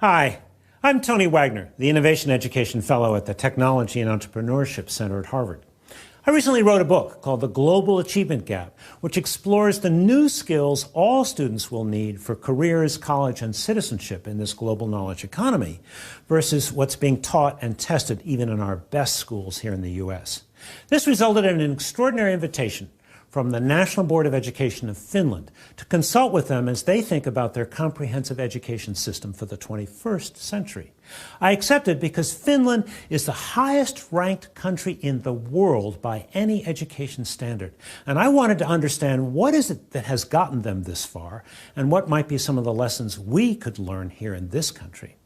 Hi, I'm Tony Wagner, the Innovation Education Fellow at the Technology and Entrepreneurship Center at Harvard. I recently wrote a book called The Global Achievement Gap, which explores the new skills all students will need for careers, college, and citizenship in this global knowledge economy versus what's being taught and tested even in our best schools here in the U.S. This resulted in an extraordinary invitation from the National Board of Education of Finland to consult with them as they think about their comprehensive education system for the 21st century. I accepted because Finland is the highest ranked country in the world by any education standard. And I wanted to understand what is it that has gotten them this far and what might be some of the lessons we could learn here in this country.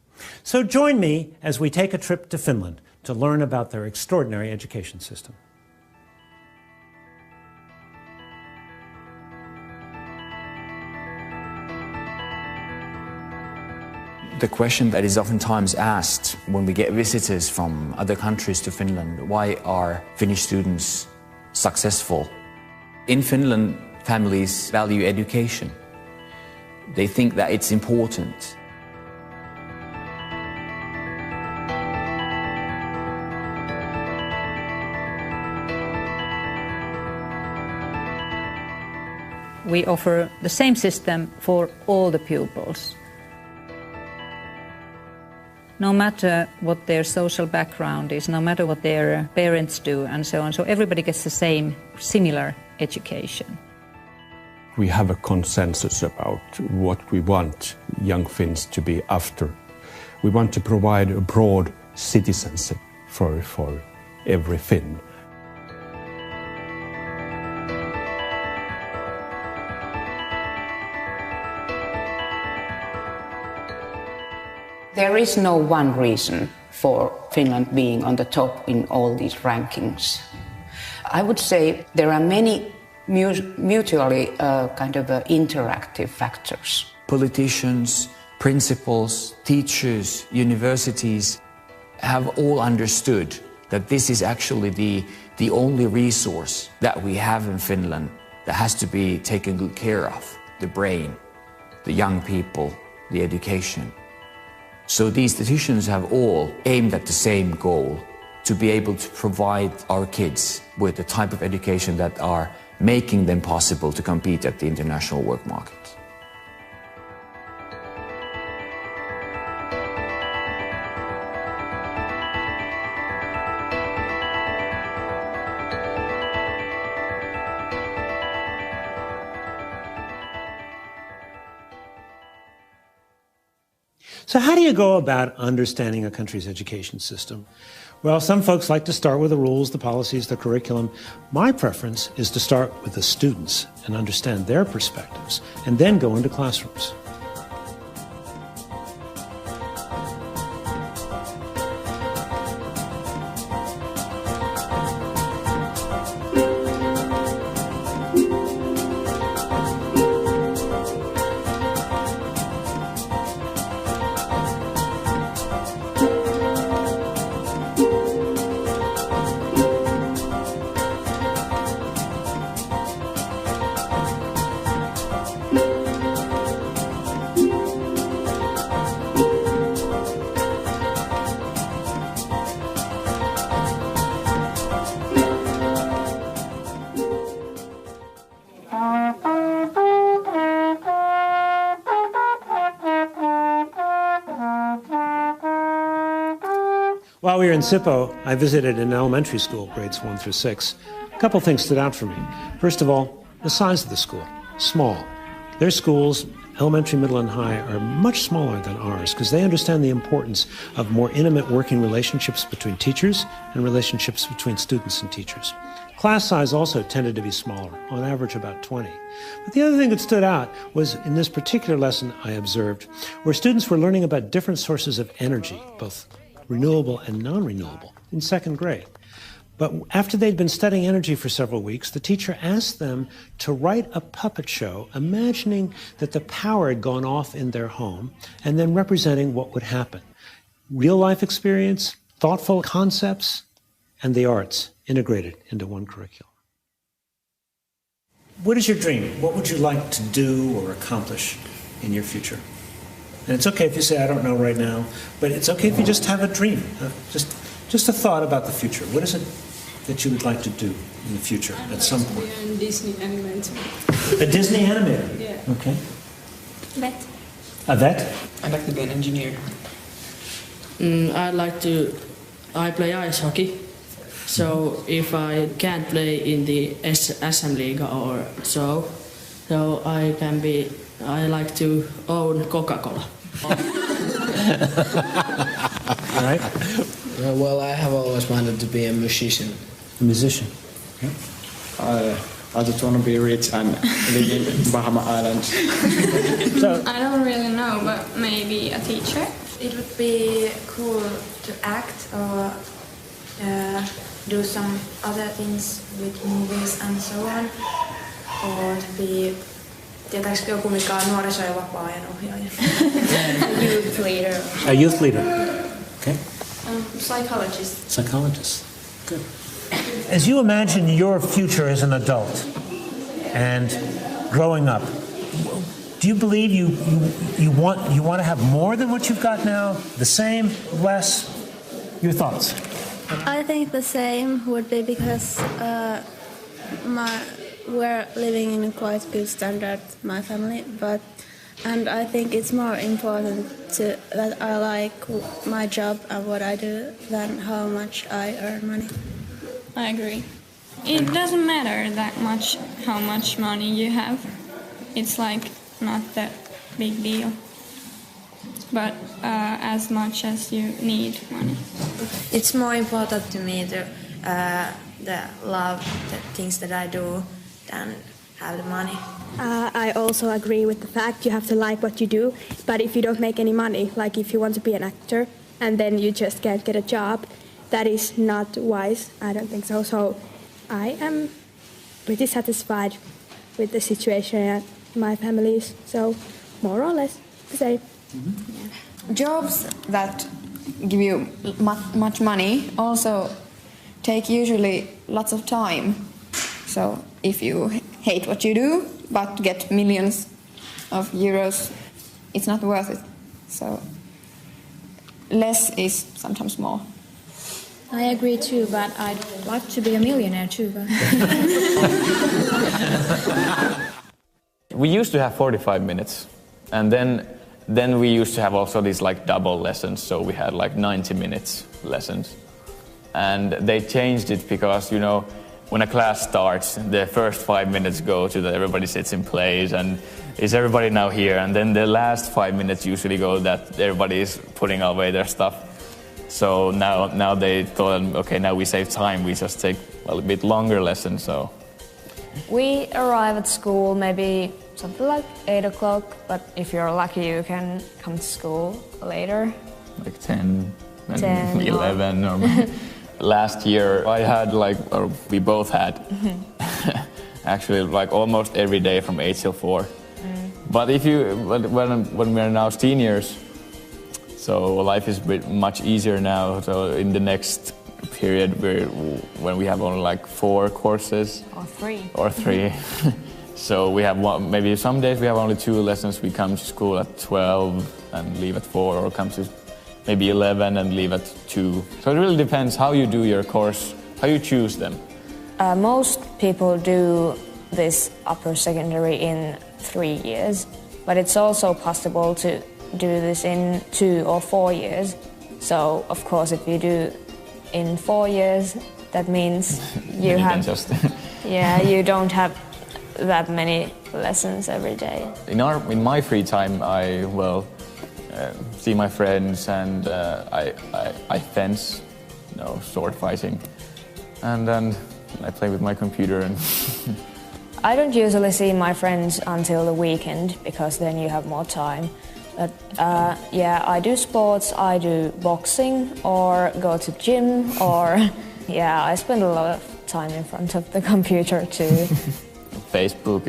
So join me as we take a trip to Finland to learn about their extraordinary education system. The question that is oftentimes asked when we get visitors from other countries to Finland, why are Finnish students successful? In Finland, families value education. They think that it's important. We offer the same system for all the pupils. No matter what their social background is, no matter what their parents do and so on. So everybody gets the same, similar education. We have a consensus about what we want young Finns to be after. We want to provide a broad citizenship for every Finn. There is no one reason for Finland being on the top in all these rankings. I would say there are many mutually interactive factors. Politicians, principals, teachers, universities have all understood that this is actually the only resource that we have in Finland that has to be taken good care of. The brain, the young people, the education. So these decisions have all aimed at the same goal, to be able to provide our kids with the type of education that are making them possible to compete at the international work market. So how do you go about understanding a country's education system? Well, some folks like to start with the rules, the policies, the curriculum. My preference is to start with the students and understand their perspectives, and then go into classrooms. While we were in Sippo, I visited an elementary school, grades 1 through 6. A couple things stood out for me. First of all, the size of the school, small. Their schools, elementary, middle, and high, are much smaller than ours because they understand the importance of more intimate working relationships between teachers and relationships between students and teachers. Class size also tended to be smaller, on average about 20. But the other thing that stood out was in this particular lesson I observed, where students were learning about different sources of energy, both renewable and non-renewable, in second grade. But after they'd been studying energy for several weeks, the teacher asked them to write a puppet show, imagining that the power had gone off in their home, and then representing what would happen. Real life experience, thoughtful concepts, and the arts integrated into one curriculum. What is your dream? What would you like to do or accomplish in your future? And it's okay if you say, I don't know right now, but it's okay if you just have a dream, just a thought about the future. What is it that you would like to do in the future at some point? A Disney animator. A Disney animator? Yeah. Okay. Vet. A vet? I'd like to be an engineer. I play ice hockey. So if I can't play in the SM League or so I like to own Coca-Cola. All right. Well, I have always wanted to be a musician. A musician. Okay. I just want to be rich and live in Bahama Islands. So, I don't really know, but maybe a teacher. It would be cool to act or do some other things with movies and so on. Or to be, tietääkö joku mikä on nuoriso- ja vapaa-ajan ohjaaja? A youth leader. a youth leader. Okay. Psychologist. Psychologist. Good. As you imagine your future as an adult and growing up, do you believe you want to have more than what you've got now? The same? Less? Your thoughts? I think the same would be because we're living in a quite good standard, my family, and I think it's more important that I like my job and what I do than how much I earn money. I agree. It doesn't matter that much how much money you have. It's like not that big deal. But as much as you need money. It's more important to me to love the things that I do than have the money. I also agree with the fact you have to like what you do, but if you don't make any money, like if you want to be an actor and then you just can't get a job, that is not wise. I don't think so. So I am pretty satisfied with the situation at my family's, so more or less the same. Mm-hmm. Yeah. Jobs that give you much money also take usually lots of time. So if you hate what you do but get millions of euros, it's not worth it. So less is sometimes more. I agree too, but I'd like to be a millionaire too. But we used to have 45 minutes, and then we used to have also these like double lessons, so we had like 90 minutes lessons. And they changed it because, you know, when a class starts, the first 5 minutes go to that everybody sits in place and is everybody now here, and then the last 5 minutes usually go that everybody is putting away their stuff. So now they thought, okay, now we save time, we just take a bit longer lessons. So we arrive at school maybe something like 8 o'clock, but if you're lucky you can come to school later. Like 10 11 or last year I had or we both had actually like almost every day from 8 till 4. But when we're now seniors, so life is much easier now. So in the next period, when we have only like 4 courses or 3, so we have maybe some days we have only 2 lessons. We come to school at 12 and leave at 4, or come to maybe 11 and leave at 2. So it really depends how you do your course, how you choose them. Most people do this upper secondary in 3 years, but it's also possible to do this in 2 or 4 years. So of course if you do in 4 years, that means you have you don't have that many lessons every day. In my free time I see my friends, and I fence, sword fighting, and then I play with my computer. And I don't usually see my friends until the weekend because then you have more time. But I do sports, I do boxing or go to gym, or I spend a lot of time in front of the computer too. Facebook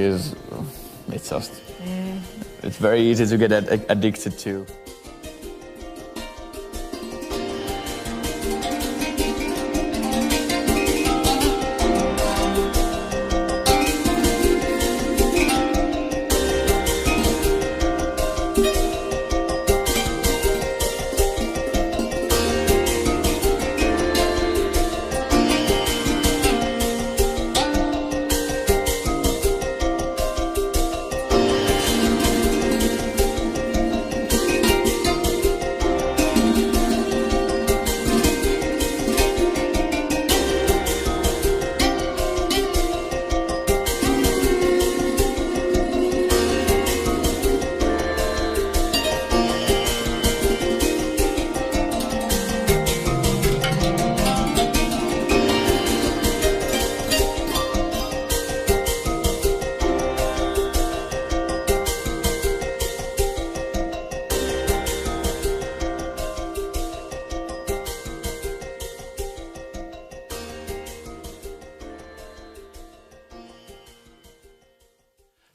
it's very easy to get addicted to.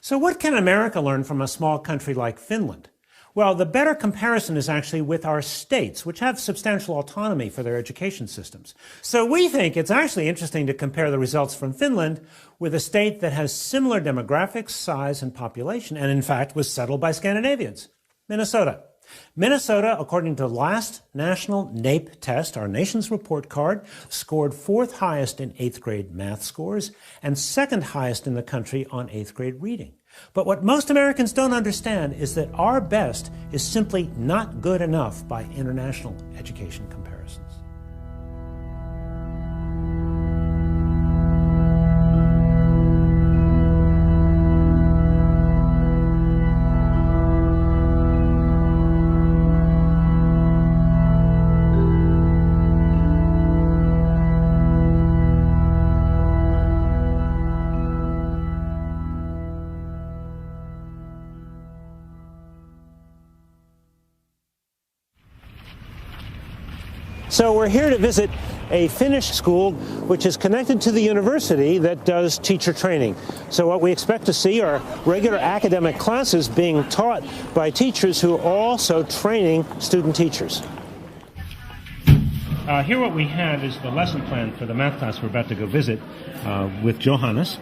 So what can America learn from a small country like Finland? Well, the better comparison is actually with our states, which have substantial autonomy for their education systems. So we think it's actually interesting to compare the results from Finland with a state that has similar demographics, size, and population, and in fact was settled by Scandinavians, Minnesota. Minnesota, according to the last national NAEP test, our nation's report card, scored 4th highest in 8th grade math scores and 2nd highest in the country on 8th grade reading. But what most Americans don't understand is that our best is simply not good enough by international education comparisons. So we're here to visit a Finnish school which is connected to the university that does teacher training. So what we expect to see are regular academic classes being taught by teachers who are also training student teachers. Here what we have is the lesson plan for the math class we're about to go visit with Johannes.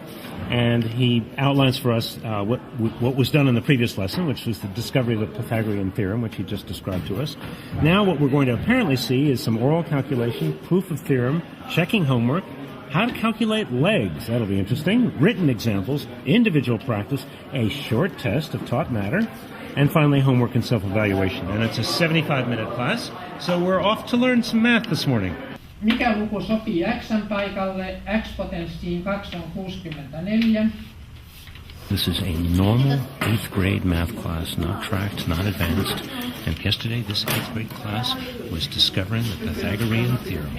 And he outlines for us what was done in the previous lesson, which was the discovery of the Pythagorean theorem, which he just described to us. Now what we're going to apparently see is some oral calculation, proof of theorem, checking homework, how to calculate legs, that'll be interesting, written examples, individual practice, a short test of taught matter, and finally homework and self-evaluation. And it's a 75-minute class, so we're off to learn some math this morning. Mikä luku sopii x:n paikalle? X-potenssiin 2 on 64. This is a normal 8th grade math class, not tracked, not advanced. And yesterday, this 8th grade class was discovering the Pythagorean theorem.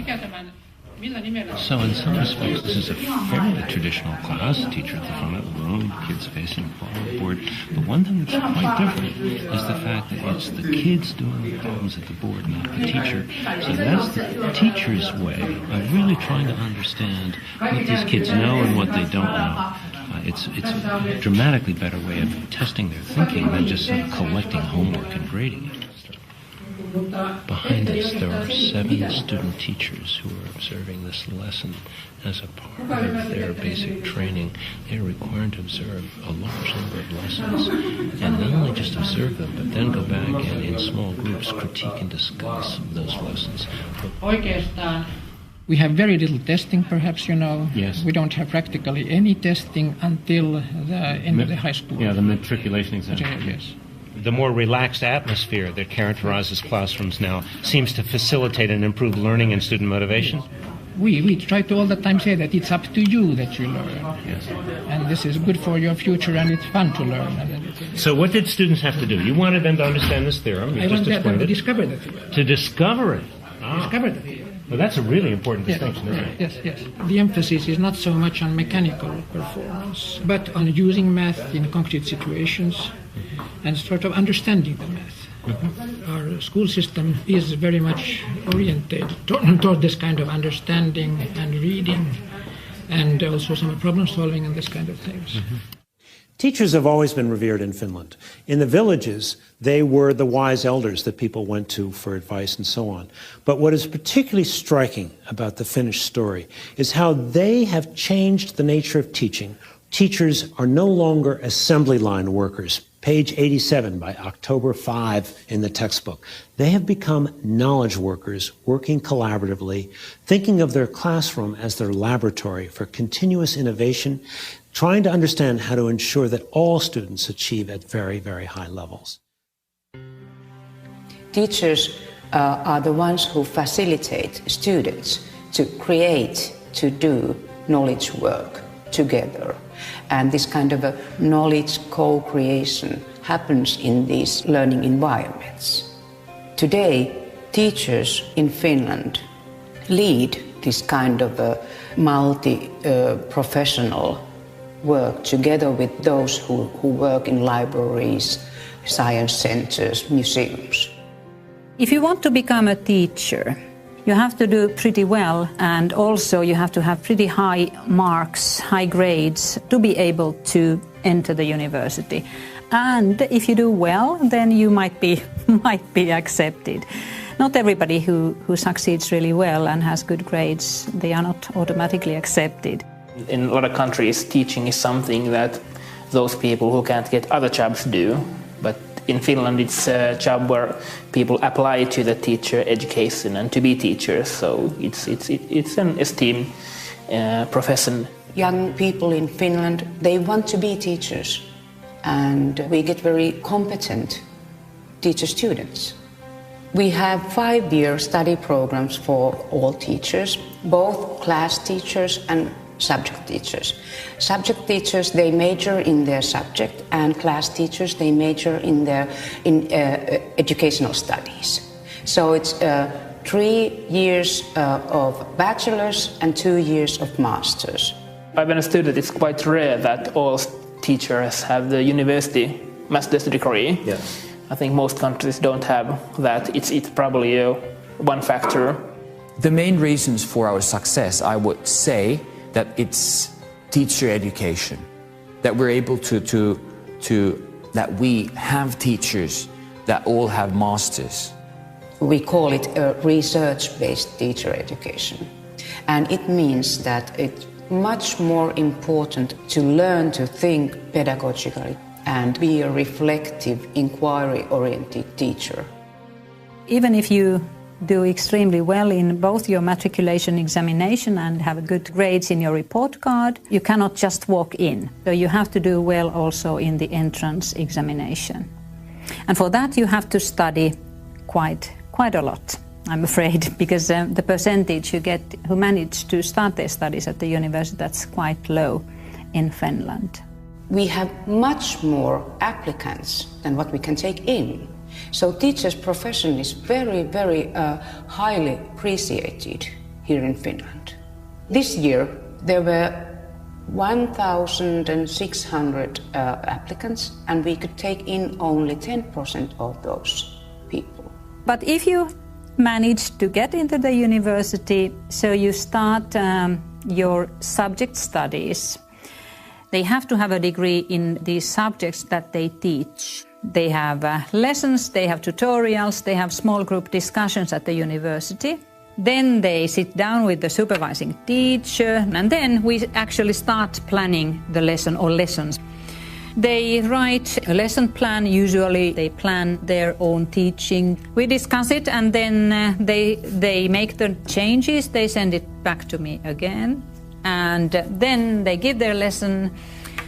So in some respects, this is a fairly traditional class. Teacher at the front of the room, kids facing the board. But one thing that's quite different is the fact that it's the kids doing the problems at the board, not the teacher. So that's the teacher's way of really trying to understand what these kids know and what they don't know. It's a dramatically better way of testing their thinking than just sort of collecting homework and grading it. Behind us, there are 7 student teachers who are observing this lesson as a part of their basic training. They are required to observe a large number of lessons, and not only just observe them, but then go back and in small groups critique and discuss those lessons. Oikeastaan we have very little testing, perhaps, you know. Yes. We don't have practically any testing until the end of the high school. Yeah, the matriculation exam. Yes. The more relaxed atmosphere that characterizes classrooms now seems to facilitate and improve learning and student motivation. We try to all the time say that it's up to you that you learn. Yes. And this is good for your future and it's fun to learn. So what did students have to do? You wanted them to understand this theorem. I wanted them to discover the theorem. To discover it. Discover the theorem. Well, that's a really important distinction, isn't it? Yes. The emphasis is not so much on mechanical performance, but on using math in concrete situations and sort of understanding the math. Mm-hmm. Our school system is very much oriented toward this kind of understanding and reading and also some problem solving and this kind of things. Mm-hmm. Teachers have always been revered in Finland. In the villages, they were the wise elders that people went to for advice and so on. But what is particularly striking about the Finnish story is how they have changed the nature of teaching. Teachers are no longer assembly line workers. Page 87 by October 5 in the textbook. They have become knowledge workers working collaboratively, thinking of their classroom as their laboratory for continuous innovation, trying to understand how to ensure that all students achieve at very, very high levels. Teachers are the ones who facilitate students to create, to do knowledge work together. And this kind of a knowledge co-creation happens in these learning environments. Today, teachers in Finland lead this kind of a multi-professional work together with those who work in libraries, science centers, museums. If you want to become a teacher, you have to do pretty well, and also you have to have pretty high marks, high grades to be able to enter the university. And if you do well, then you might be accepted. Not everybody who succeeds really well and has good grades, they are not automatically accepted. In a lot of countries, teaching is something that those people who can't get other jobs do. But in Finland, it's a job where people apply to the teacher education and to be teachers. So it's an esteemed profession. Young people in Finland, they want to be teachers. And we get very competent teacher students. We have 5-year study programs for all teachers, both class teachers and subject teachers. Subject teachers, they major in their subject, and class teachers, they major in educational studies. So it's 3 years of bachelor's and 2 years of master's. I've been a student. It's quite rare that all teachers have the university master's degree. Yeah. I think most countries don't have that. It's probably one factor. The main reasons for our success, I would say, that it's teacher education, that we're able that we have teachers that all have masters. We call it a research-based teacher education. And it means that it's much more important to learn to think pedagogically and be a reflective, inquiry-oriented teacher. Even if you do extremely well in both your matriculation examination and have good grades in your report card, you cannot just walk in. So you have to do well also in the entrance examination. And for that you have to study quite a lot, I'm afraid, because the percentage who manage to start their studies at the university, that's quite low in Finland. We have much more applicants than what we can take in. So teachers' profession is very, very highly appreciated here in Finland. This year there were 1,600 applicants, and we could take in only 10% of those people. But if you manage to get into the university, so you start your subject studies, they have to have a degree in these subjects that they teach. They have lessons, they have tutorials, they have small group discussions at the university. Then they sit down with the supervising teacher, and then we actually start planning the lesson or lessons. They write a lesson plan. Usually they plan their own teaching. We discuss it, and then they make the changes. They send it back to me again, and then they give their lesson.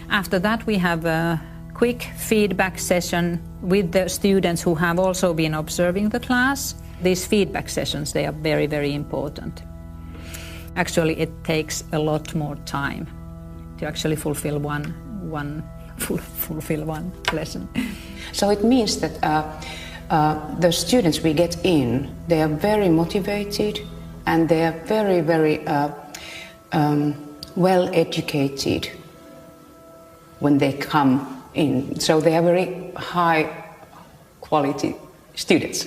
After that we have a quick feedback session with the students who have also been observing the class. These feedback sessions, they are very, very important. Actually, it takes a lot more time to actually fulfill one lesson. So it means that the students we get in, they are very motivated and they are very, very well educated when they come in. So they are very high quality students.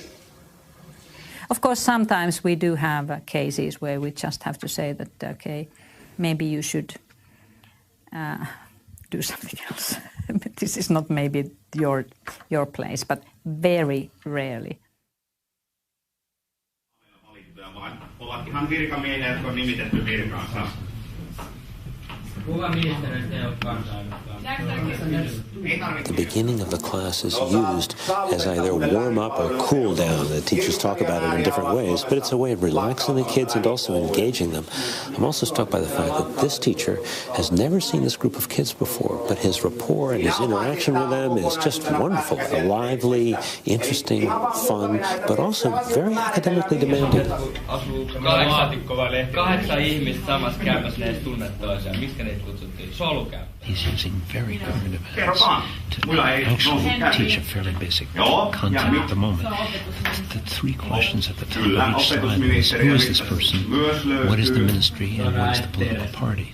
Of course, sometimes we do have cases where we just have to say that, okay, maybe you should do something else. This is not maybe your place, but very rarely. Ovat ihan virkamiehiä, jotka on nimitetty virkaansa. The beginning of the class is used as either warm up or cool down. The teachers talk about it in different ways, but it's a way of relaxing the kids and also engaging them. I'm also struck by the fact that this teacher has never seen this group of kids before, but his rapport and his interaction with them is just wonderful. Lively, interesting, fun, but also very academically demanding. He's using very primitive events to actually teach a fairly basic content at the moment. The 3 questions at the top of each slide is, who is this person, what is the ministry, and what is the political party?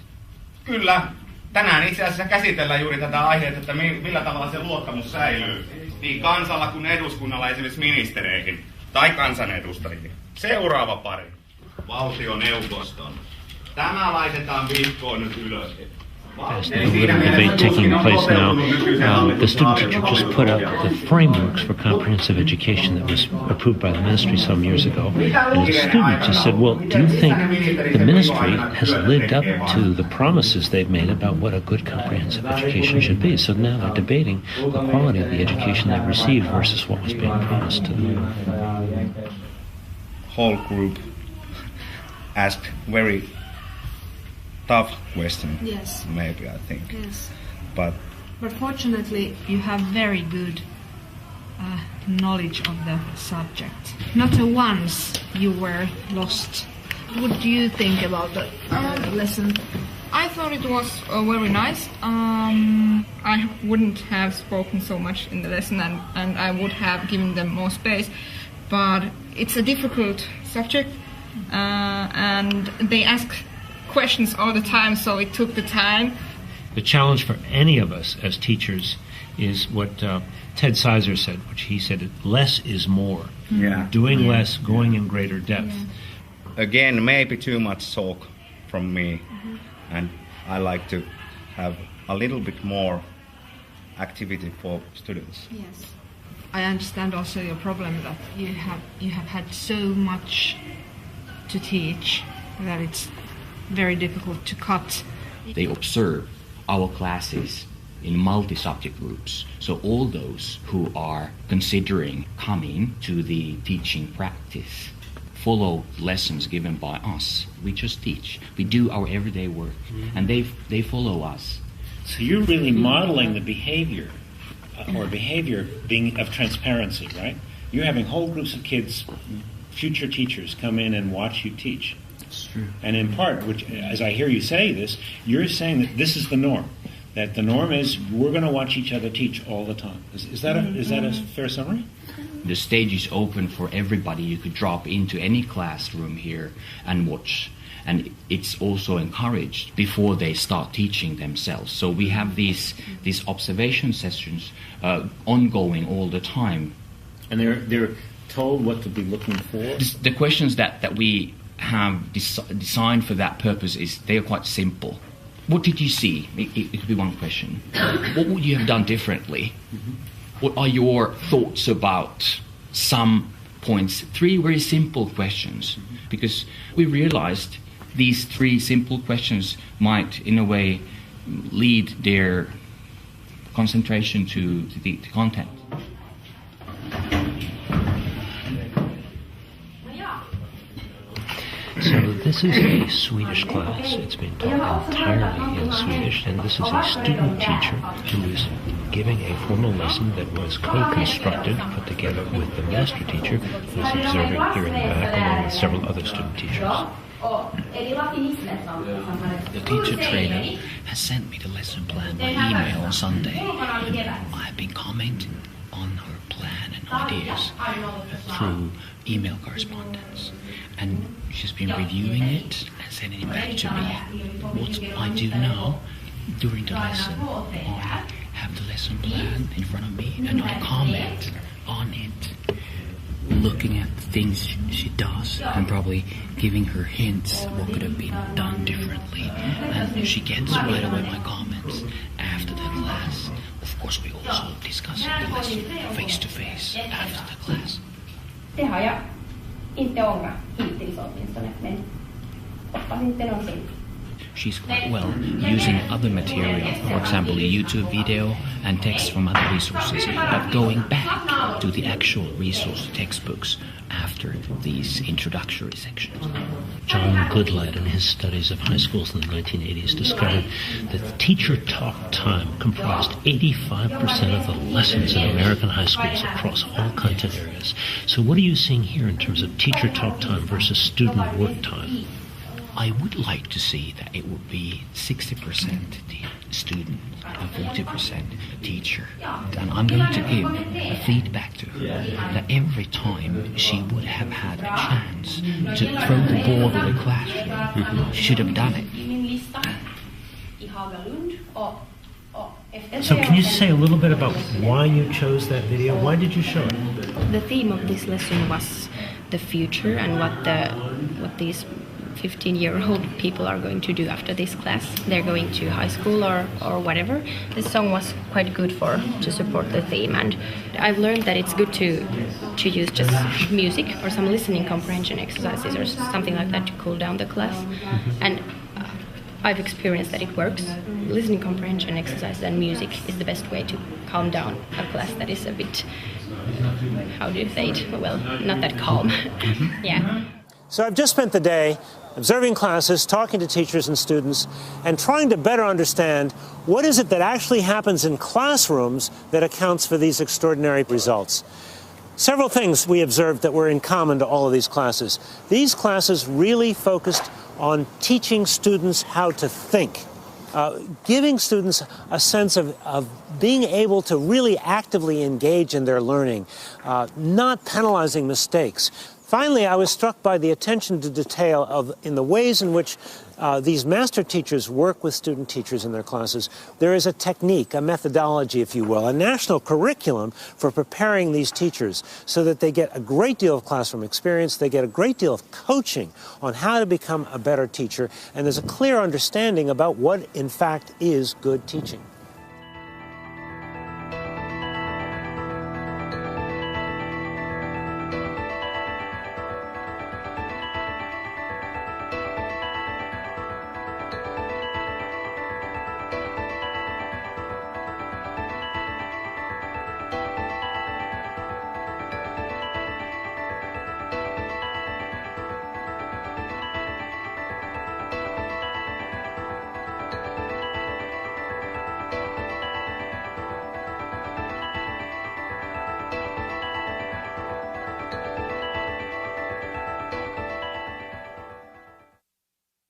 Kyllä. Tänään itse asiassa käsitellään juuri tätä aihetta, että millä tavalla se luottamus säilyy niin kansalla kuin eduskunnalla, esimerkiksi ministereihin tai kansanedustajiin. Seuraava pari. Valtioneuvoston. Tämä laitetaan vihkoon nyt ylös. There's a little debate taking place now. The student teacher just put up the frameworks for comprehensive education that was approved by the ministry some years ago. And the student just said, well, do you think the ministry has lived up to the promises they've made about what a good comprehensive education should be? So now they're debating the quality of the education they've received versus what was being promised to them. Whole group asked very tough question. Yes. Maybe, I think. Yes. But fortunately, you have very good knowledge of the subject. Not once you were lost. What do you think about the lesson? I thought it was very nice. I wouldn't have spoken so much in the lesson, and I would have given them more space. But it's a difficult subject, and they ask questions all the time, so it took the time. The challenge for any of us as teachers is what Ted Sizer said, which he said, less is more. Yeah. Doing less, going in greater depth. Yeah. Again, maybe too much talk from me, and I like to have a little bit more activity for students. Yes. I understand also your problem that you have had so much to teach that it's very difficult to cut. They observe our classes in multi-subject groups. So all those who are considering coming to the teaching practice follow lessons given by us. We just teach. We do our everyday work, and they follow us. So you're really modeling the behavior, or behavior being of transparency, right? You're having whole groups of kids, future teachers, come in and watch you teach. That's true. And in part, which, as I hear you say this, you're saying that this is the norm. That the norm is we're going to watch each other teach all the time. Is that a fair summary? The stage is open for everybody. You could drop into any classroom here and watch. And it's also encouraged before they start teaching themselves. So we have these observation sessions ongoing all the time. And they're told what to be looking for? The questions that we have designed for that purpose they are quite simple. What did you see? It could be one question. What would you have done differently? Mm-hmm. What are your thoughts about some points? 3 very simple questions. Mm-hmm. Because we realized these 3 simple questions might, in a way, lead their concentration to the content. So this is a Swedish class. It's been taught entirely in Swedish, and this is a student teacher who is giving a formal lesson that was co-constructed, put together with the master teacher, who is observing here in the back, along with several other student teachers. The teacher trainer has sent me the lesson plan by email on Sunday. I've been commenting on her plan and ideas through email correspondence. And she's been reviewing it and sending it back to me. What I do now during the lesson, I have the lesson plan in front of me and I comment on it, looking at the things she does and probably giving her hints what could have been done differently. And she gets right away my comments after the class. Of course, we also discuss the lesson face to face after the class. She's quite well using other material, for example, a YouTube video and text from other resources, but going back to the actual resource textbooks after these introductory sections. John Goodlad, in his studies of high schools in the 1980s, discovered that teacher talk time comprised 85% of the lessons in American high schools across all content areas. So what are you seeing here in terms of teacher talk time versus student work time? I would like to see that it would be 60% the student and 40% the teacher. And I'm going to give a feedback to her that every time she would have had a chance to throw the ball in the classroom, she should have done it. So can you say a little bit about why you chose that video? Why did you show it? The theme of this lesson was the future and what these 15-year-old people are going to do after this class. They're going to high school or whatever. This song was quite good to support the theme, and I've learned that it's good to use just music or some listening comprehension exercises or something like that to cool down the class. And I've experienced that it works. Listening comprehension exercises and music is the best way to calm down a class that is a bit, how do you say it? Well, not that calm. Yeah. So I've just spent the day observing classes, talking to teachers and students, and trying to better understand what is it that actually happens in classrooms that accounts for these extraordinary results. Several things we observed that were in common to all of these classes. These classes really focused on teaching students how to think, giving students a sense of being able to really actively engage in their learning, not penalizing mistakes. Finally, I was struck by the attention to detail in the ways in which these master teachers work with student teachers in their classes. There is a technique, a methodology, if you will, a national curriculum for preparing these teachers so that they get a great deal of classroom experience, they get a great deal of coaching on how to become a better teacher, and there's a clear understanding about what, in fact, is good teaching.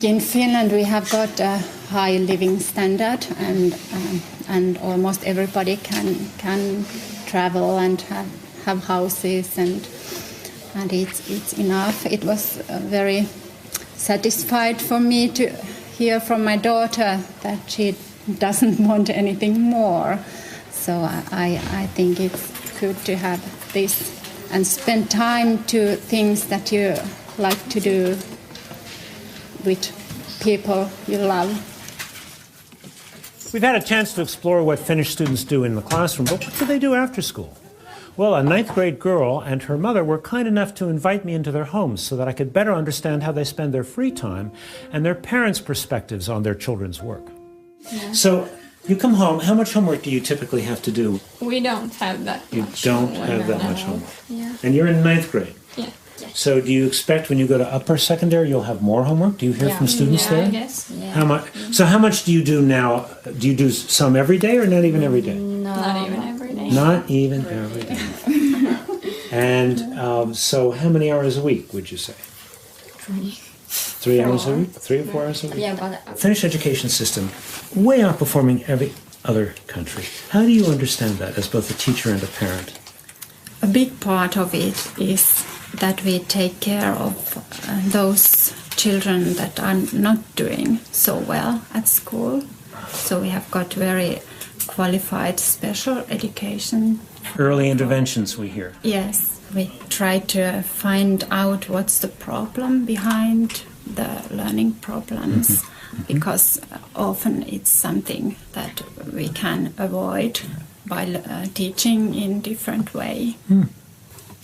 In Finland, we have got a high living standard, and almost everybody can travel and have houses, and it's enough. It was very satisfied for me to hear from my daughter that she doesn't want anything more. So I think it's good to have this and spend time to things that you like to do with people you love. We've had a chance to explore what Finnish students do in the classroom, but what do they do after school? Well, a 9th grade girl and her mother were kind enough to invite me into their homes so that I could better understand how they spend their free time and their parents' perspectives on their children's work. Yeah. So, you come home, how much homework do you typically have to do? We don't have that You much don't homework. have that much homework. Yeah. And you're in 9th grade? Yeah. So do you expect when you go to upper secondary you'll have more homework? Do you hear from students there? I guess. Yeah. How much? So how much do you do now? Do you do some every day or not even every day? No. Not even every day. Not even every day. And so how many hours a week would you say? 3 hours a week? 3 or 4 hours a week? Yeah, but Finnish education system, way outperforming every other country. How do you understand that as both a teacher and a parent? a big part of it is that we take care of those children that are not doing so well at school. So we have got very qualified special education. Early interventions, we hear. Yes, we try to find out what's the problem behind the learning problems, because often it's something that we can avoid by teaching in different way.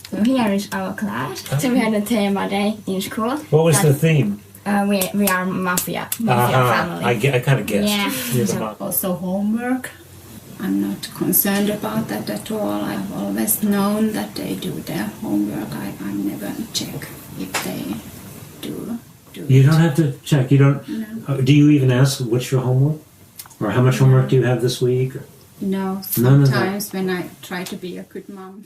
So here is our class. So we had a thema day in school. What was the theme? We are mafia family. I kind of guessed. Yeah. So also homework. I'm not concerned about that at all. I've always known that they do their homework. I never check if they do You don't have to check. You don't. No. Do you even ask what's your homework, or how much homework do you have this week? Or? No. None of that. Sometimes when I try to be a good mom.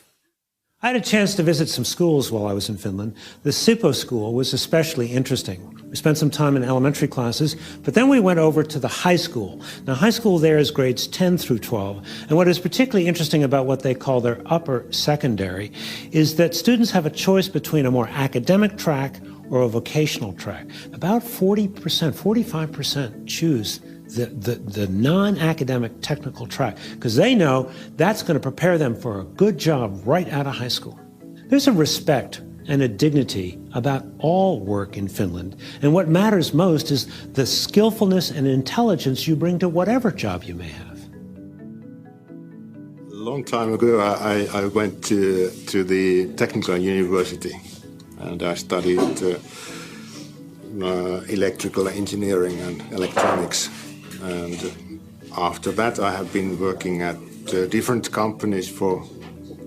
I had a chance to visit some schools while I was in Finland. The Sippo school was especially interesting. We spent some time in elementary classes, but then we went over to the high school. Now, high school there is grades 10 through 12, and what is particularly interesting about what they call their upper secondary is that students have a choice between a more academic track or a vocational track. About 40%, 45% choose the non-academic technical track, because they know that's going to prepare them for a good job right out of high school. There's a respect and a dignity about all work in Finland. And what matters most is the skillfulness and intelligence you bring to whatever job you may have. A long time ago, I went to the technical university, and I studied electrical engineering and electronics. And after that, I have been working at different companies for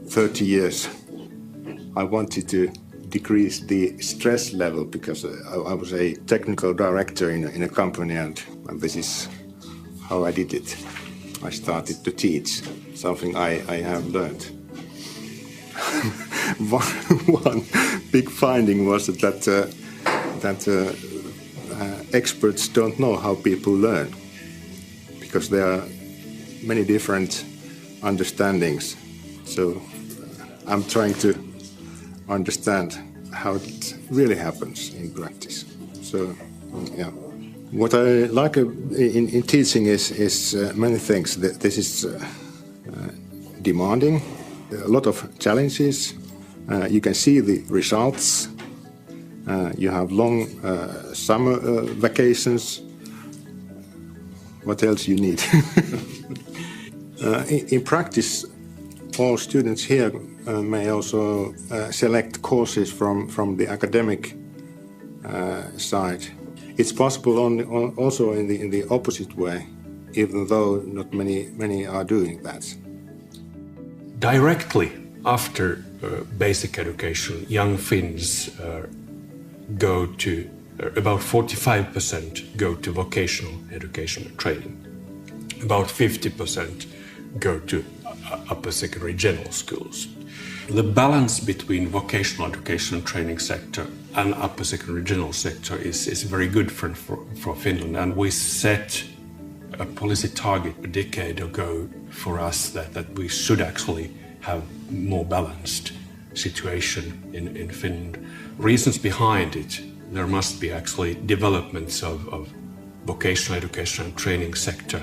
30 years. I wanted to decrease the stress level because I was a technical director in a company, and this is how I did it. I started to teach something I have learned. One big finding was that experts don't know how people learn, because there are many different understandings. So I'm trying to understand how it really happens in practice. So, yeah. What I like in teaching is many things. This is demanding, a lot of challenges. You can see the results. You have long summer vacations. What else you need? In practice, all students here may also select courses from the academic side. It's possible also in the opposite way, even though not many are doing that. Directly after basic education, young Finns go to about 45% go to vocational education and training. About 50% go to upper secondary general schools. The balance between vocational education and training sector and upper secondary general sector is very good for Finland, and we set a policy target a decade ago for us that we should actually have more balanced situation in Finland. Reasons behind it, there must be actually developments of vocational education and training sector.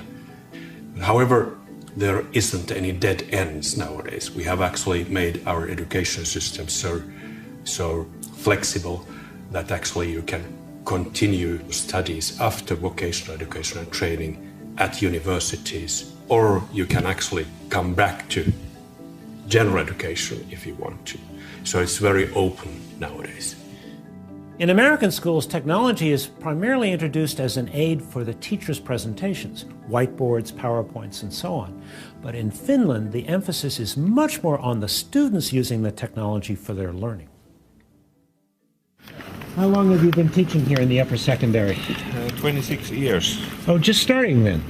However, there isn't any dead ends nowadays. We have actually made our education system so flexible that actually you can continue studies after vocational education and training at universities, or you can actually come back to general education if you want to. So it's very open nowadays. In American schools, technology is primarily introduced as an aid for the teacher's presentations, whiteboards, PowerPoints, and so on. But in Finland, the emphasis is much more on the students using the technology for their learning. How long have you been teaching here in the upper secondary? 26 years. Oh, just starting then?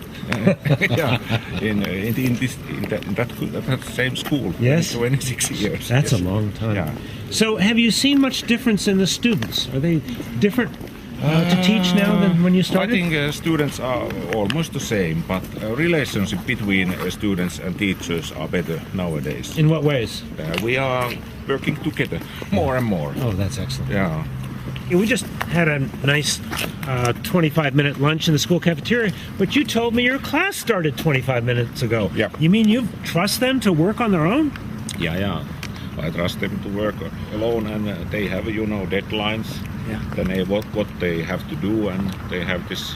Yeah, in that same school. Yes? 26 years. That's yes. a long time. Yeah. So have you seen much difference in the students? Are they different to teach now than when you started? I think students are almost the same, but relationship between students and teachers are better nowadays. In what ways? We are working together more and more. Oh, that's excellent. Yeah. We just had a nice 25-minute lunch in the school cafeteria, but you told me your class started 25 minutes ago. Yeah. You mean you trust them to work on their own? Yeah. I trust them to work alone, and they have, deadlines. Yeah. Then what they have to do, and they have this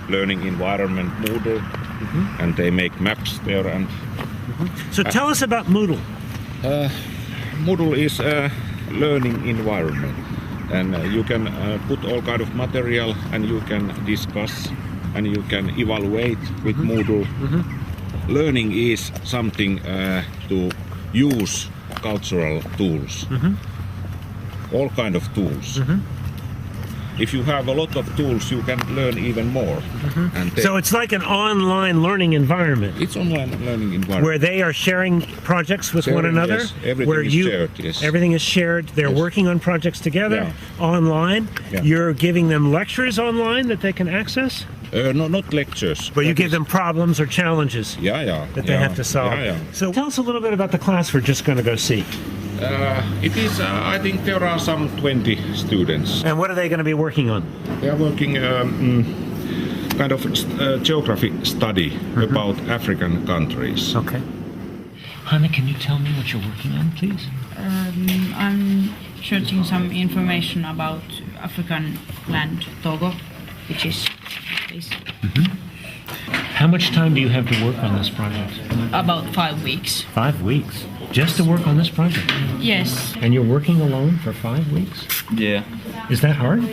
learning environment Moodle, and they make maps there. And So tell us about Moodle. Moodle is a learning environment. And you can put all kind of material, and you can discuss, and you can evaluate with Moodle. Learning is something to use cultural tools, all kind of tools. If you have a lot of tools, you can learn even more. And So it's like an online learning environment. It's online learning environment. Where they are sharing projects with one another? Yes. Everything where is shared, yes. Everything is shared. They're working on projects together online. Yeah. You're giving them lectures online that they can access? No, not lectures. But you give them problems or challenges that they have to solve. Yeah. So tell us a little bit about the class we're just going to go see. It is, I think there are some 20 students. And what are they going to be working on? They are working kind of geography study about African countries. Okay. Hanna, can you tell me what you're working on, please? I'm searching some information about African land, Togo, which is this. How much time do you have to work on this project? About 5 weeks. 5 weeks? Just to work on this project? Yes. And you're working alone for 5 weeks? Yeah. Is that hard?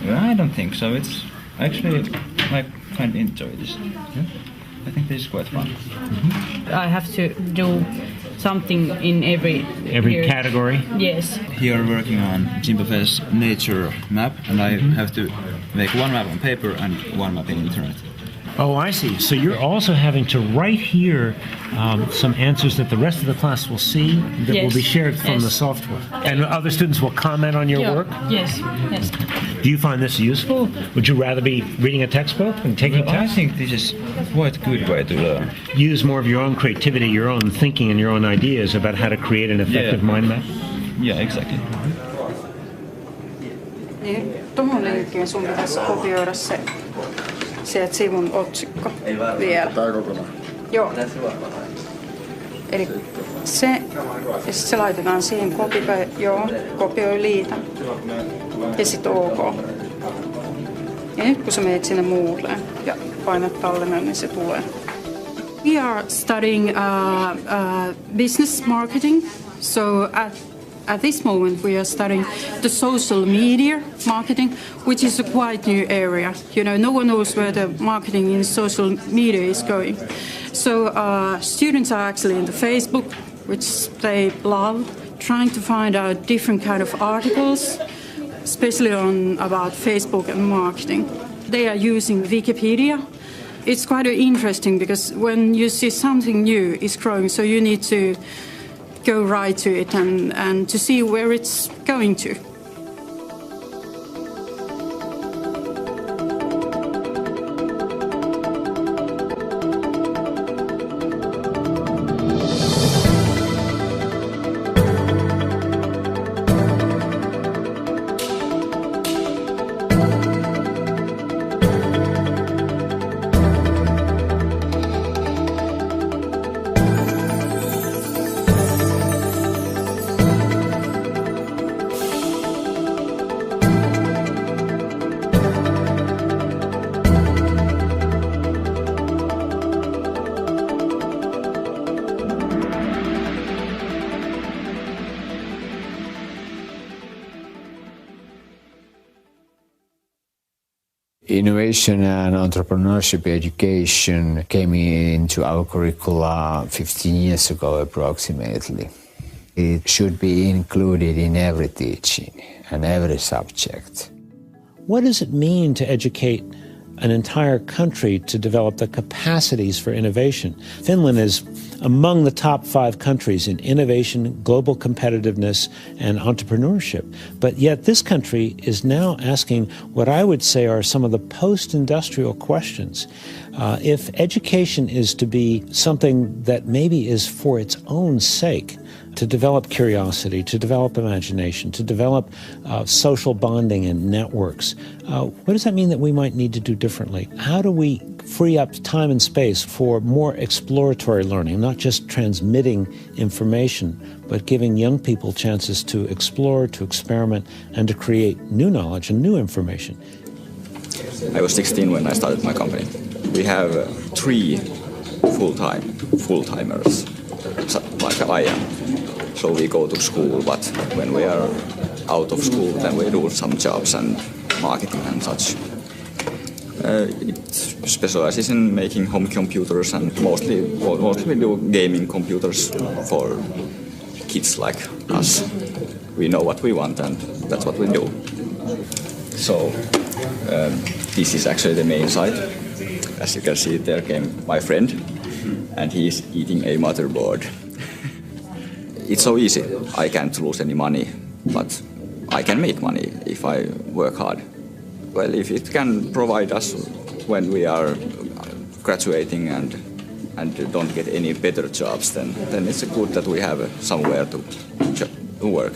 I don't think so. It's actually, I kind of enjoy this. Yeah. I think this is quite fun. I have to do something in every category? Yes. Here working on Zimbabwe's nature map, and I have to make one map on paper and one map in internet. Oh, I see. So you're also having to write here some answers that the rest of the class will see that will be shared from the software. And other students will comment on your work? Yes. Do you find this useful? Would you rather be reading a textbook and taking tests? I think this is quite a good way to learn. Use more of your own creativity, your own thinking, and your own ideas about how to create an effective mind map? Yeah, exactly. Niin, tuohon linkkiin sun pitäisi kopioida se sieltä sivun otsikko vielä. Tää kokonaan? Joo. Eli se, ja sit se laitetaan siihen kopioi liitä. Ja sit OK. Ja nyt kun sä meet sinne Moodleen ja painat tallenne, niin se tulee. We are studying business marketing. So at this moment, we are studying the social media marketing, which is a quite new area. You know, no one knows where the marketing in social media is going. So students are actually in the Facebook, which they love, trying to find out different kind of articles, especially about Facebook and marketing. They are using Wikipedia. It's quite interesting because when you see something new is growing, so you need to go right to it and to see where it's going to. Innovation and entrepreneurship education came into our curricula 15 years ago approximately. It should be included in every teaching and every subject. What does it mean to educate an entire country to develop the capacities for innovation? Finland is among the top 5 countries in innovation, global competitiveness, and entrepreneurship. But yet this country is now asking what I would say are some of the post-industrial questions. If education is to be something that maybe is for its own sake, to develop curiosity, to develop imagination, to develop social bonding and networks, what does that mean that we might need to do differently? How do we free up time and space for more exploratory learning, not just transmitting information, but giving young people chances to explore, to experiment, and to create new knowledge and new information? I was 16 when I started my company. We have 3 full-timers, like I am. So we go to school, but when we are out of school, then we do some jobs and marketing and such. It specializes in making home computers, and mostly we do gaming computers for kids like us. We know what we want, and that's what we do. So this is actually the main site. As you can see, there came my friend, and he's eating a motherboard. It's so easy. I can't lose any money, but I can make money if I work hard. Well, if it can provide us when we are graduating and don't get any better jobs, then it's good that we have somewhere to work.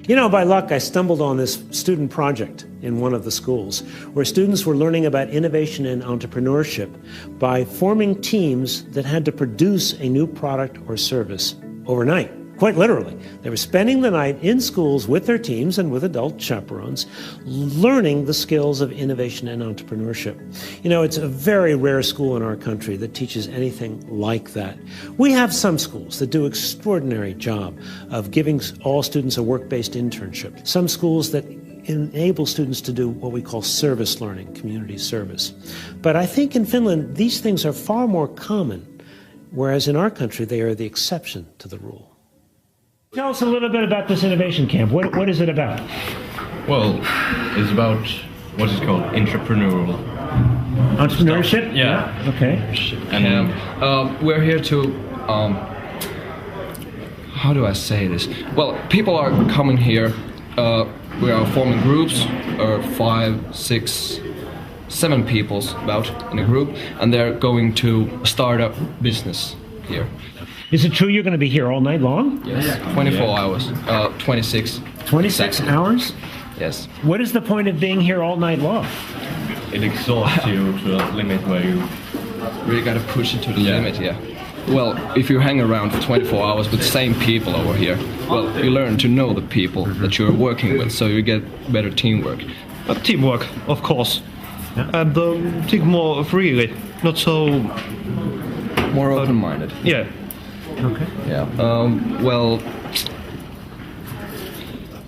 You know, by luck, I stumbled on this student project in one of the schools where students were learning about innovation and entrepreneurship by forming teams that had to produce a new product or service overnight. Quite literally. They were spending the night in schools with their teams and with adult chaperones, learning the skills of innovation and entrepreneurship. You know, it's a very rare school in our country that teaches anything like that. We have some schools that do an extraordinary job of giving all students a work-based internship. Some schools that enable students to do what we call service learning, community service. But I think in Finland, these things are far more common, whereas in our country, they are the exception to the rule. Tell us a little bit about this innovation camp. What is it about? Well, it's about what is called entrepreneurial. Entrepreneurship? Stuff. Yeah. Okay. And we're here to, how do I say this? Well, people are coming here. We are forming groups, 5, 6, 7 people about in a group, and they're going to start a business here. Is it true you're going to be here all night long? Yes, 24 hours, 26. 26 hours? Yes. What is the point of being here all night long? It exhausts you to a limit where you really got to push it to the limit, yeah. Well, if you hang around for 24 hours with the same people over here, well, you learn to know the people that you're working with, so you get better teamwork. Teamwork, of course. And think more freely, not so... More open-minded. Yeah. Okay. Yeah. Well,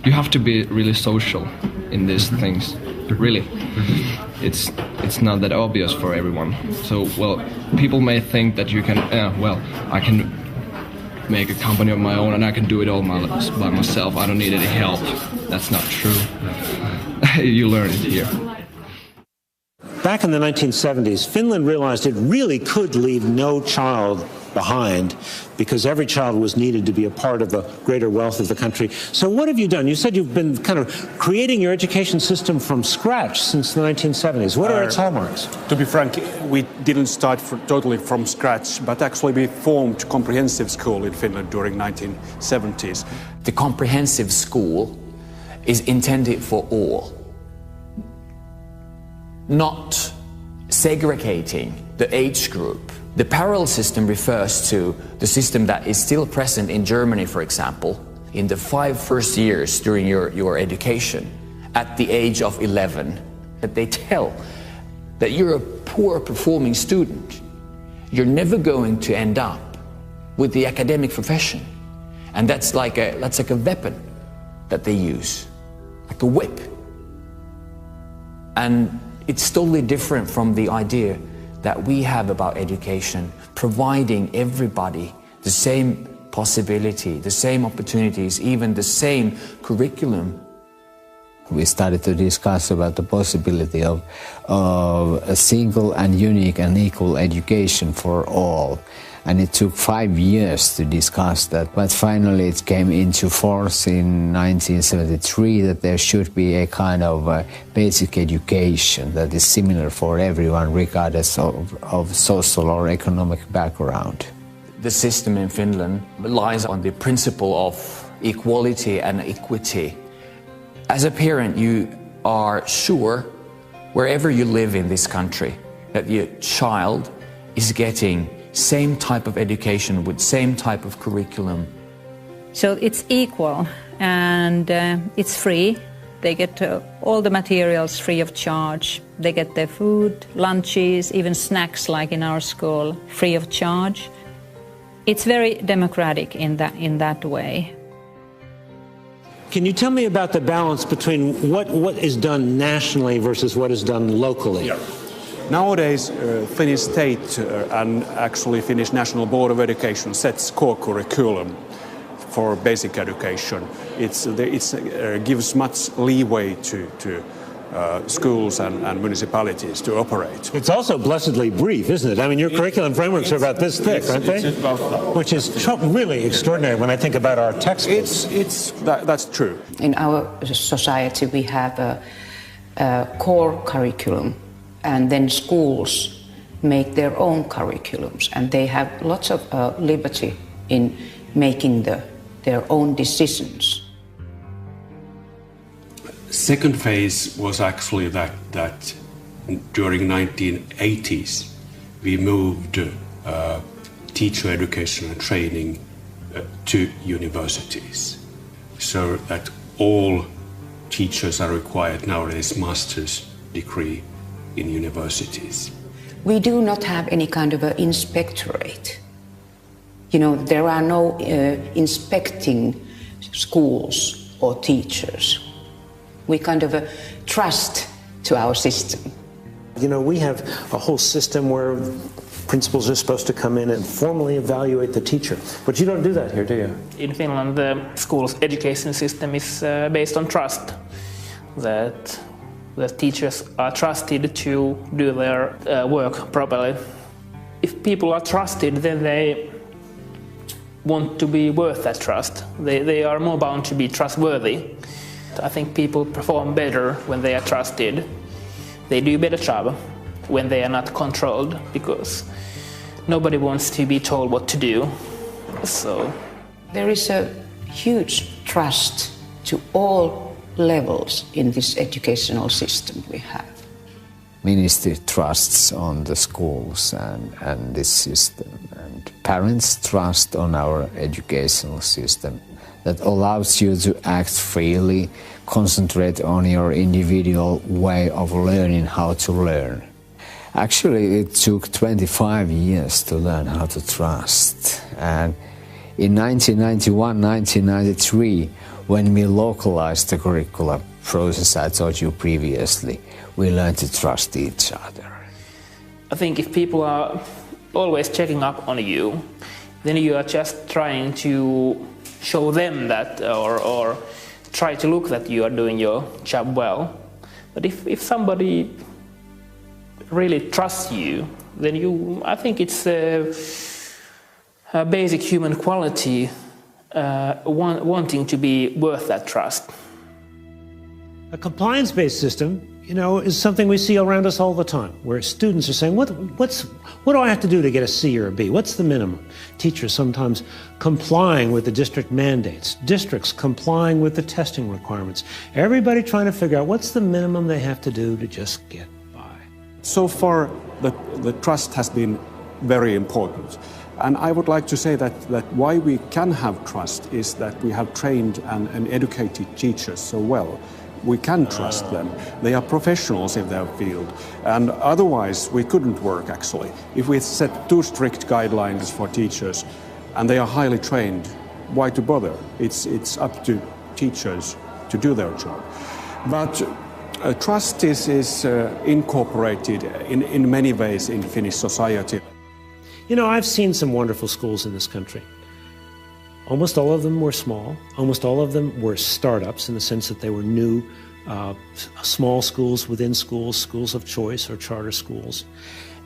you have to be really social in these things. Really, it's not that obvious for everyone. So, well, people may think that you can. Well, I can make a company of my own and I can do it all by myself. I don't need any help. That's not true. You learn it here. Back in the 1970s, Finland realized it really could leave no child behind because every child was needed to be a part of the greater wealth of the country. So what have you done? You said you've been kind of creating your education system from scratch since the 1970s. What are its hallmarks? To be frank, we didn't start totally from scratch, but actually we formed comprehensive school in Finland during 1970s. The comprehensive school is intended for all, not segregating the age group. The parallel system refers to the system that is still present in Germany, for example, in the 5 first years during your education, at the age of 11, that they tell that you're a poor performing student, you're never going to end up with the academic profession. And that's like a weapon that they use, like a whip. And it's totally different from the idea that we have about education, providing everybody the same possibility, the same opportunities, even the same curriculum. We started to discuss about the possibility of a single and unique and equal education for all. And it took 5 years to discuss that, but finally it came into force in 1973 that there should be a kind of basic education that is similar for everyone regardless of social or economic background. The system in Finland relies on the principle of equality and equity. As a parent, you are sure, wherever you live in this country, that your child is getting same type of education with same type of curriculum. So it's equal and it's free. They get all the materials free of charge. They get their food, lunches, even snacks like in our school, free of charge. It's very democratic in that way. Can you tell me about the balance between what is done nationally versus what is done locally? Yeah. Nowadays, Finnish state and actually Finnish National Board of Education sets core curriculum for basic education. It gives much leeway to schools and municipalities to operate. It's also blessedly brief, isn't it? I mean, your curriculum frameworks are about this thick, aren't they? It's about that. Which is really extraordinary when I think about our textbooks. That's true. In our society, we have a core curriculum, and then schools make their own curriculums, and they have lots of liberty in making their own decisions. second phase was actually that during 1980s we moved teacher education and training to universities, so that all teachers are required nowadays master's degree in universities. We do not have any kind of an inspectorate. You know, there are no inspecting schools or teachers. We kind of trust to our system. You know, we have a whole system where principals are supposed to come in and formally evaluate the teacher. But you don't do that here, do you? In Finland, the school's education system is based on trust. That the teachers are trusted to do their work properly. If people are trusted, then they want to be worth that trust. They are more bound to be trustworthy. I think people perform better when they are trusted. They do a better job when they are not controlled, because nobody wants to be told what to do. So there is a huge trust to all levels in this educational system we have. Ministry trusts on the schools and this system, and parents trust on our educational system that allows you to act freely, concentrate on your individual way of learning how to learn. Actually, it took 25 years to learn how to trust. And in 1991, 1993, when we localized the curricular process I told you previously, we learned to trust each other. I think if people are always checking up on you, then you are just trying to show them that, or try to look that you are doing your job well. But if somebody really trusts you, then I think it's a basic human quality, wanting to be worth that trust. A compliance-based system, you know, is something we see around us all the time, where students are saying, what do I have to do to get a C or a B? What's the minimum? Teachers sometimes complying with the district mandates, districts complying with the testing requirements, everybody trying to figure out what's the minimum they have to do to just get by. So far, the trust has been very important. And I would like to say that why we can have trust is that we have trained and educated teachers so well. We can trust them. They are professionals in their field. And otherwise, we couldn't work, actually. If we set too strict guidelines for teachers and they are highly trained, why to bother? It's up to teachers to do their job. But trust is incorporated in many ways in Finnish society. You know, I've seen some wonderful schools in this country. Almost all of them were small. Almost all of them were startups in the sense that they were new, small schools within schools, schools of choice or charter schools.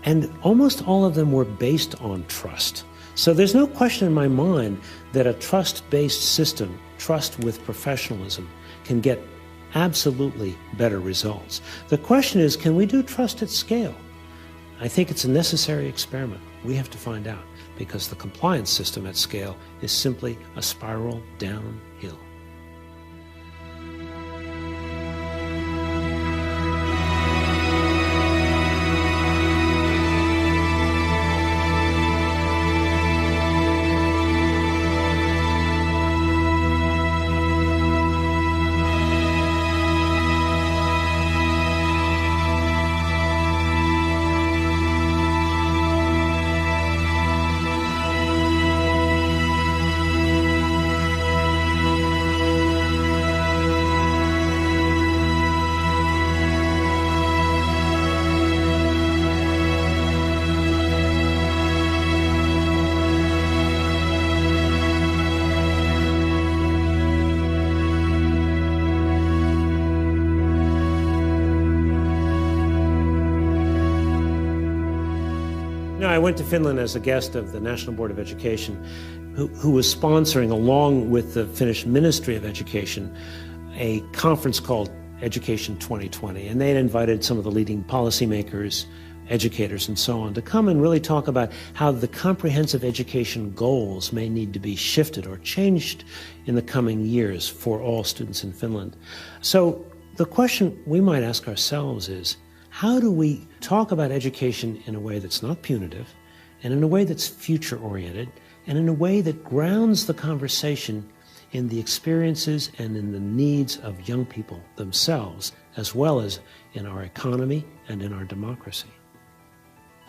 And almost all of them were based on trust. So there's no question in my mind that a trust-based system, trust with professionalism, can get absolutely better results. The question is, can we do trust at scale? I think it's a necessary experiment. We have to find out, because the compliance system at scale is simply a spiral downhill. I went to Finland as a guest of the National Board of Education, who was sponsoring, along with the Finnish Ministry of Education, a conference called Education 2020. And they had invited some of the leading policymakers, educators, and so on to come and really talk about how the comprehensive education goals may need to be shifted or changed in the coming years for all students in Finland. So the question we might ask ourselves is, how do we talk about education in a way that's not punitive, and in a way that's future-oriented, and in a way that grounds the conversation in the experiences and in the needs of young people themselves, as well as in our economy and in our democracy?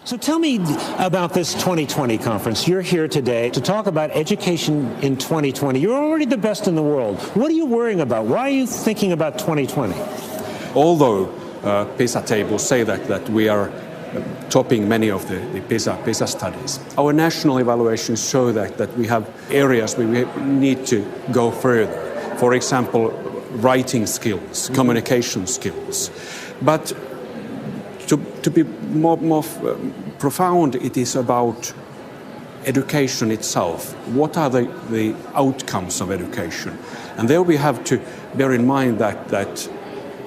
So tell me about this 2020 conference. You're here today to talk about education in 2020. You're already the best in the world. What are you worrying about? Why are you thinking about 2020? Although PISA tables say that we are topping many of the PISA studies, our national evaluations show that we have areas where we need to go further. For example, writing skills, communication skills. But to be more profound, it is about education itself. What are the outcomes of education? And there we have to bear in mind that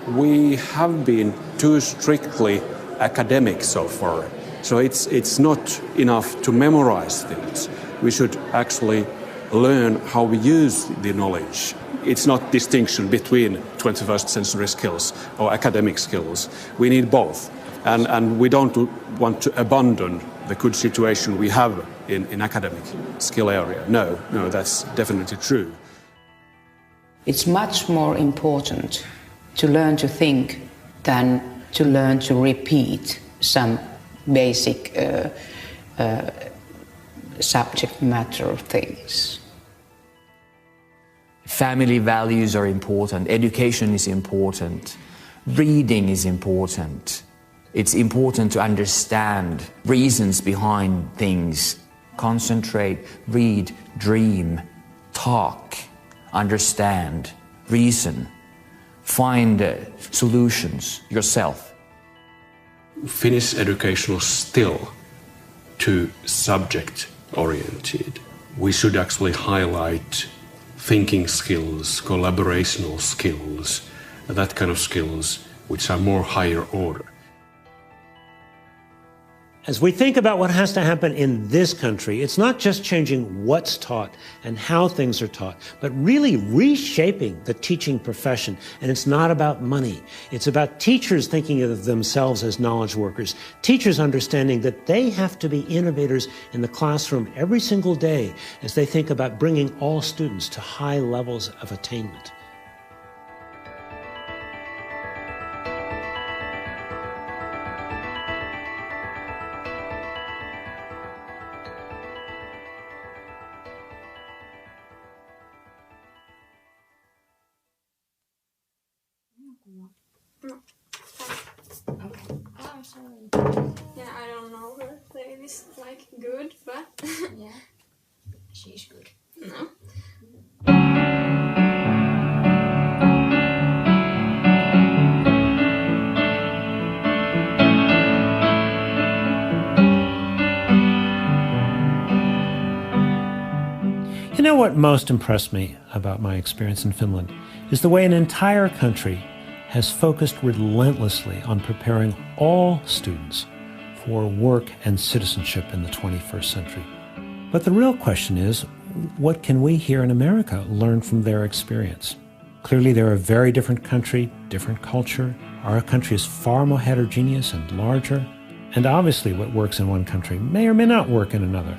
we have been too strictly academic so far. So it's not enough to memorize things. We should actually learn how we use the knowledge. It's not distinction between 21st century skills or academic skills. We need both. And we don't want to abandon the good situation we have in academic skill area. No, that's definitely true. It's much more important to learn to think than to learn to repeat some basic subject matter things. Family values are important, education is important, reading is important. It's important to understand reasons behind things. Concentrate, read, dream, talk, understand, reason, find solutions yourself. Finnish education is still too subject-oriented. We should actually highlight thinking skills, collaborational skills, that kind of skills which are more higher order. As we think about what has to happen in this country, it's not just changing what's taught and how things are taught, but really reshaping the teaching profession. And it's not about money. It's about teachers thinking of themselves as knowledge workers, teachers understanding that they have to be innovators in the classroom every single day as they think about bringing all students to high levels of attainment. Yeah, I don't know her playing this like good, but yeah, she's good. No. You know what most impressed me about my experience in Finland is the way an entire country has focused relentlessly on preparing all students for work and citizenship in the 21st century. But the real question is, what can we here in America learn from their experience? Clearly, they're a very different country, different culture. Our country is far more heterogeneous and larger. And obviously, what works in one country may or may not work in another.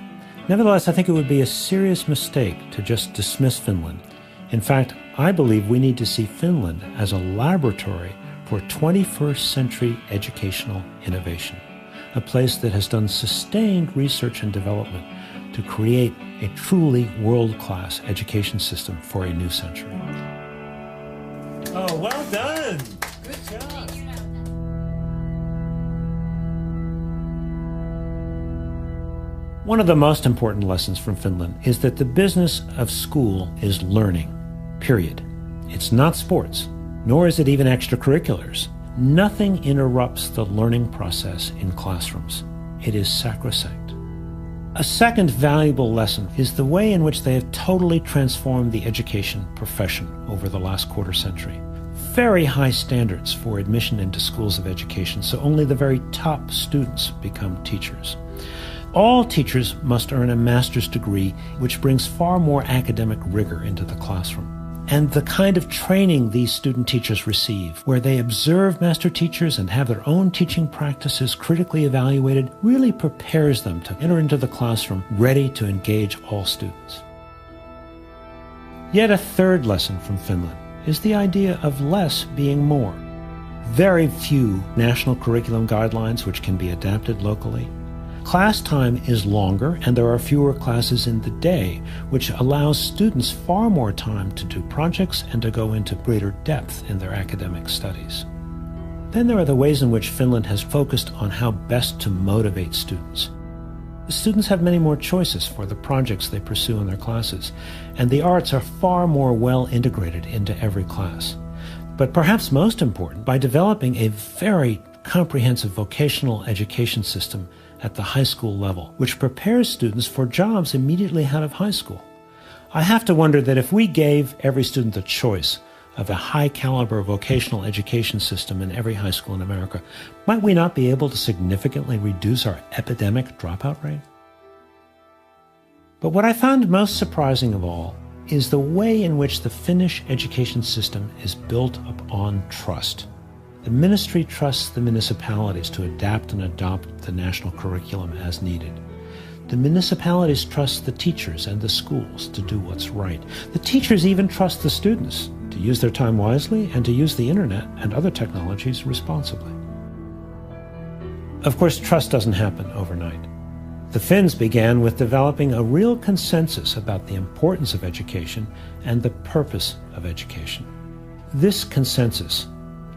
Nevertheless, I think it would be a serious mistake to just dismiss Finland. In fact, I believe we need to see Finland as a laboratory for 21st century educational innovation, a place that has done sustained research and development to create a truly world-class education system for a new century. Oh, well done! Good job! One of the most important lessons from Finland is that the business of school is learning, period. It's not sports, nor is it even extracurriculars. Nothing interrupts the learning process in classrooms. It is sacrosanct. A second valuable lesson is the way in which they have totally transformed the education profession over the last quarter century. Very high standards for admission into schools of education, so only the very top students become teachers. All teachers must earn a master's degree, which brings far more academic rigor into the classroom. And the kind of training these student teachers receive, where they observe master teachers and have their own teaching practices critically evaluated, really prepares them to enter into the classroom ready to engage all students. Yet a third lesson from Finland is the idea of less being more. Very few national curriculum guidelines which can be adapted locally. Class time is longer and there are fewer classes in the day, which allows students far more time to do projects and to go into greater depth in their academic studies. Then there are the ways in which Finland has focused on how best to motivate students. The students have many more choices for the projects they pursue in their classes, and the arts are far more well integrated into every class. But perhaps most important, by developing a very comprehensive vocational education system at the high school level, which prepares students for jobs immediately out of high school. I have to wonder that if we gave every student the choice of a high-caliber vocational education system in every high school in America, might we not be able to significantly reduce our epidemic dropout rate? But what I found most surprising of all is the way in which the Finnish education system is built upon trust. The ministry trusts the municipalities to adapt and adopt the national curriculum as needed. The municipalities trust the teachers and the schools to do what's right. The teachers even trust the students to use their time wisely and to use the internet and other technologies responsibly. Of course, trust doesn't happen overnight. The Finns began with developing a real consensus about the importance of education and the purpose of education. This consensus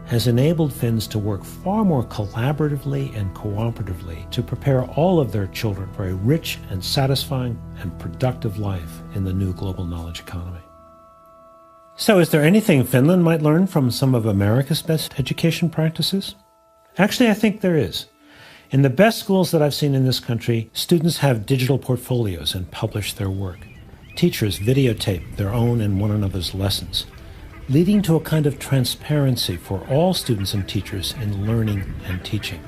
has enabled Finns to work far more collaboratively and cooperatively to prepare all of their children for a rich and satisfying and productive life in the new global knowledge economy. So is there anything Finland might learn from some of America's best education practices? Actually, I think there is. In the best schools that I've seen in this country, students have digital portfolios and publish their work. Teachers videotape their own and one another's lessons, leading to a kind of transparency for all students and teachers in learning and teaching.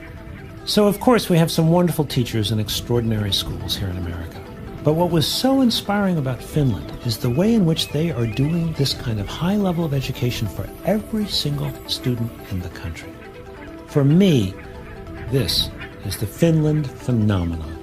So, of course, we have some wonderful teachers in extraordinary schools here in America. But what was so inspiring about Finland is the way in which they are doing this kind of high level of education for every single student in the country. For me, this is the Finland phenomenon.